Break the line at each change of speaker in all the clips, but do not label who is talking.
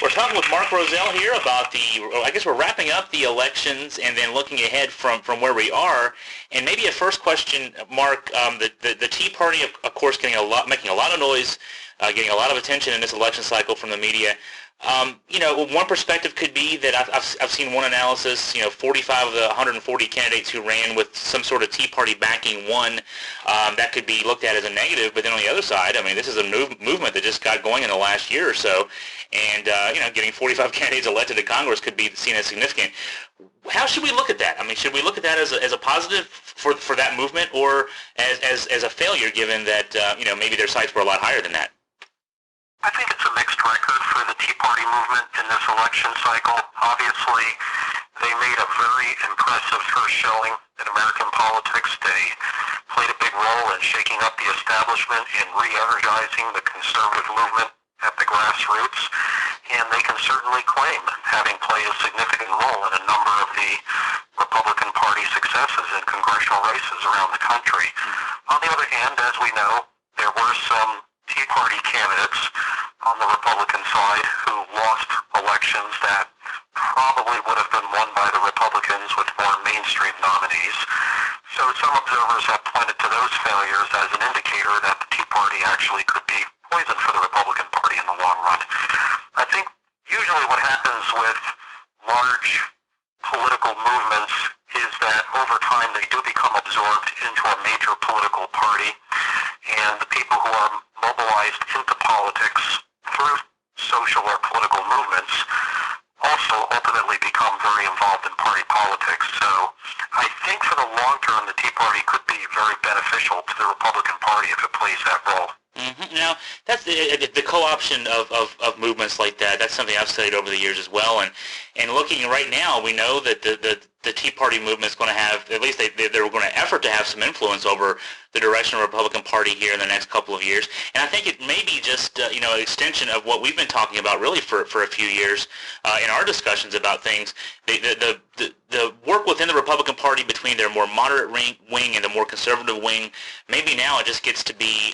We're talking with Mark Rozell here about I guess we're wrapping up the elections and then looking ahead from where we are. And maybe a first question, Mark, the Tea Party, of course, making a lot of noise, getting a lot of attention in this election cycle from the media. One perspective could be that I've seen one analysis, 45 of the 140 candidates who ran with some sort of Tea Party backing won. That could be looked at as a negative, but then on the other side, I mean, this is a movement that just got going in the last year or so, and, getting 45 candidates elected to Congress could be seen as significant. How should we look at that? I mean, should we look at that as a positive for that movement, or as a failure, given that, maybe their sights were a lot higher than that?
I think it's a mixed record for the Tea Party movement in this election cycle. Obviously, they made a very impressive first showing in American politics. They played a big role in shaking up the establishment and re-energizing the conservative movement at the grassroots. And they can certainly claim having played a significant role in a number of the Republican Party successes in congressional races around the country. On the other hand, as we know, there were some Tea Party candidates on the Republican side who lost elections that probably would have been won by the Republicans with more mainstream nominees. So some observers have pointed to those failures as an indicator that the Tea Party actually could be poison for the Republican Party in the long run. I think usually what happens with large political movements is that over time they do become absorbed into a major political party, and the people who are mobilized into politics through social or political movements also ultimately become very involved in party politics. So I think for the long term, the Tea Party could be very beneficial to the Republican Party if it plays that role.
Mm-hmm. Now, that's the co-option of movements like that. That's something I've studied over the years as well. And looking right now, we know that the Tea Party movement is going to have, at least they're going to effort to have some influence over the direction of the Republican Party here in the next couple of years. And I think it may be just, an extension of what we've been talking about really for a few years in our discussions about things. The work within the Republican Party between their more moderate wing and the more conservative wing, maybe now it just gets to be,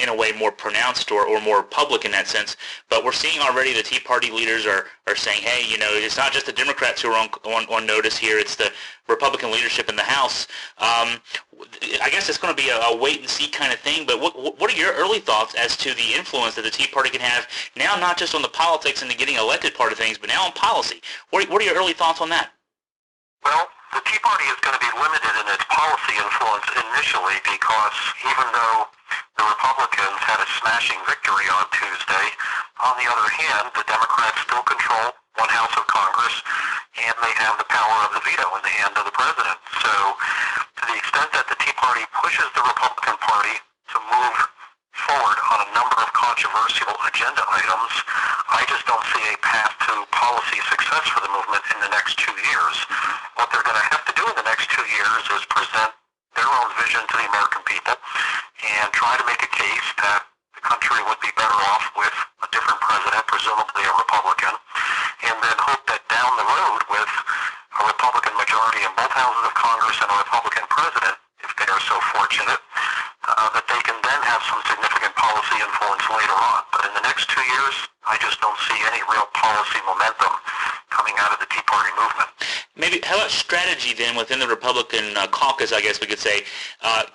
in a way, more pronounced or more public in that sense. But we're seeing already the Tea Party leaders are saying, hey, it's not just the Democrats who are on notice here, it's the Republican leadership in the House. I guess it's going to be a wait-and-see kind of thing, but what are your early thoughts as to the influence that the Tea Party can have now, not just on the politics and the getting elected part of things, but now on policy? What are your early thoughts on that?
Well, the Tea Party is going to be limited in its policy influence initially because even though the Republicans had a smashing victory on Tuesday, on the other hand, the Democrats still control one house of Congress, and they have the power of the veto in the hand of the president. So to the extent that the Tea Party pushes the Republican Party to move forward on a number of controversial agenda items, I just don't see a path to policy success for the movement in the next 2 years. What they're going to have to do in the next 2 years is present their own vision to the American people and try to make a case that the country would be better off with a different president, presumably a Republican, and then hope that down the road with a Republican majority in both houses of Congress and a Republican president, if they are so fortunate, that they can then have some significant policy influence later on. But in the next 2 years, I just don't see any real policy momentum coming out of the Tea Party movement.
Maybe, how about strategy then within the Republican caucus, I guess we could say?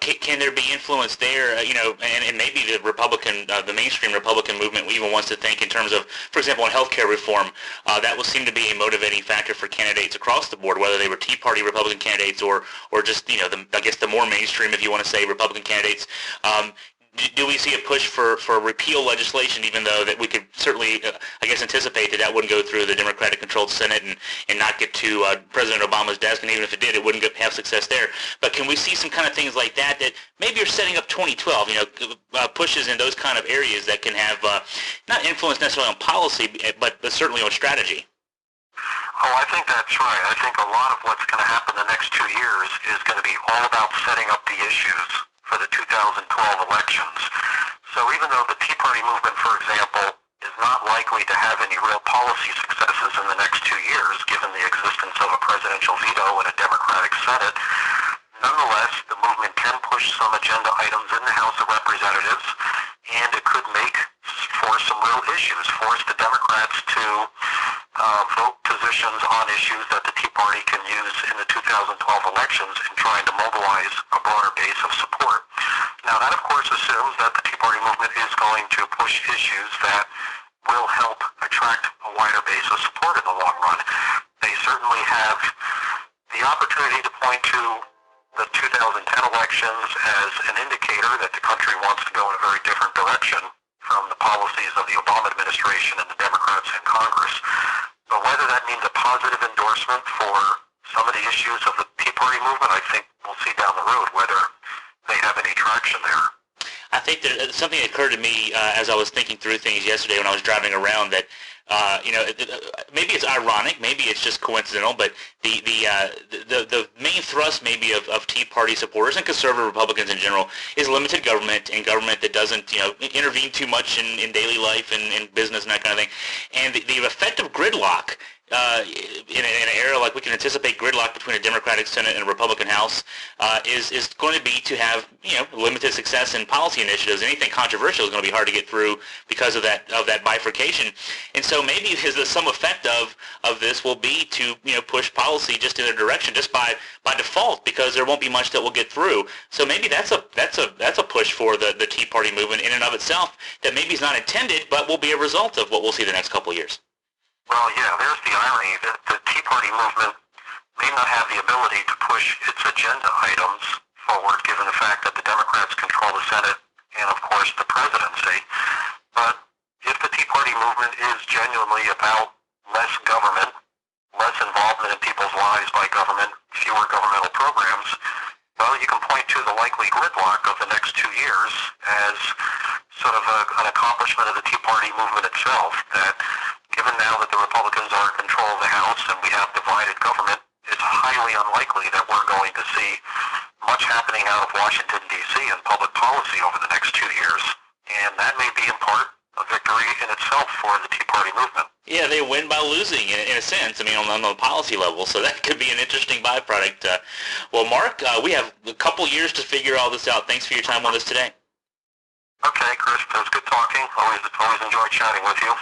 Can there be influence there, and maybe the Republican, the mainstream Republican movement even wants to think in terms of, for example, on health care reform, that will seem to be a motivating factor for candidates across the board, whether they were Tea Party Republican candidates or just, I guess the more mainstream, if you want to say, Republican candidates. Do we see a push for repeal legislation, even though that we could certainly, anticipate that wouldn't go through the Democratic-controlled Senate and not get to President Obama's desk, and even if it did, it wouldn't have success there. But can we see some kind of things like that maybe are setting up 2012, pushes in those kind of areas that can have not influence necessarily on policy, but certainly on strategy?
Oh, I think that's right. I think a lot of what's going to happen the next 2 years is going to be all about setting up the issues for the 2012 elections. So even though the Tea Party movement, for example, is not likely to have any real policy successes in the next 2 years, given the existence of a presidential veto and a Democratic Senate, nonetheless, the movement can push some agenda items in the House of Representatives, and it could make for some real issues, force the Democrats to vote positions on issues that the Tea Party can use in the 2012 elections in trying to mobilize a broader base of support. Now, that, of course, assumes that the Tea Party movement is going to push issues that will help attract a wider base of support in the long run. They certainly have the opportunity to point to the 2010 elections as an indicator that the country wants to go in a very different direction from the policies of the Obama administration and the Democrats in Congress. But whether that means a positive endorsement for some of the issues of the Tea Party movement, I think we'll see down the road whether they have any traction there.
I think that something that occurred to me as I was thinking through things yesterday when I was driving around that maybe it's ironic, maybe it's just coincidental, but the main thrust maybe of Tea Party supporters and conservative Republicans in general is limited government and government that doesn't intervene too much in daily life and business and that kind of thing. And the effect of gridlock in an era like we can anticipate gridlock between a Democratic Senate and a Republican House is going to be to have limited success in policy initiatives. Anything controversial is going to be hard to get through because of that bifurcation. And so maybe some effect of this will be to push policy just in a direction just by default, because there won't be much that will get through. So maybe that's a push for the Tea Party movement in and of itself that maybe is not intended, but will be a result of what we'll see the next couple of years.
Well, yeah, there's the irony that the Tea Party movement may not have the ability to push its agenda items forward, given the fact that the Democrats control the Senate and, of course, the presidency. But if the Tea Party movement is genuinely about less government, less involvement in people's lives by government, fewer governmental programs, well, you can point to the likely gridlock of the next 2 years as sort of an accomplishment of the Tea Party movement itself, that given now that the Republicans are in control of the House and we have divided government, it's highly unlikely that we're going to see much happening out of Washington, D.C. in public policy over the next 2 years. And that may be in part a victory in itself for the Tea Party movement.
Yeah, they win by losing in a sense, on the policy level, so that could be an interesting byproduct. Well, Mark, we have a couple years to figure all this out. Thanks for your time on this today.
Okay, Chris, it was good talking. Always enjoyed chatting with you.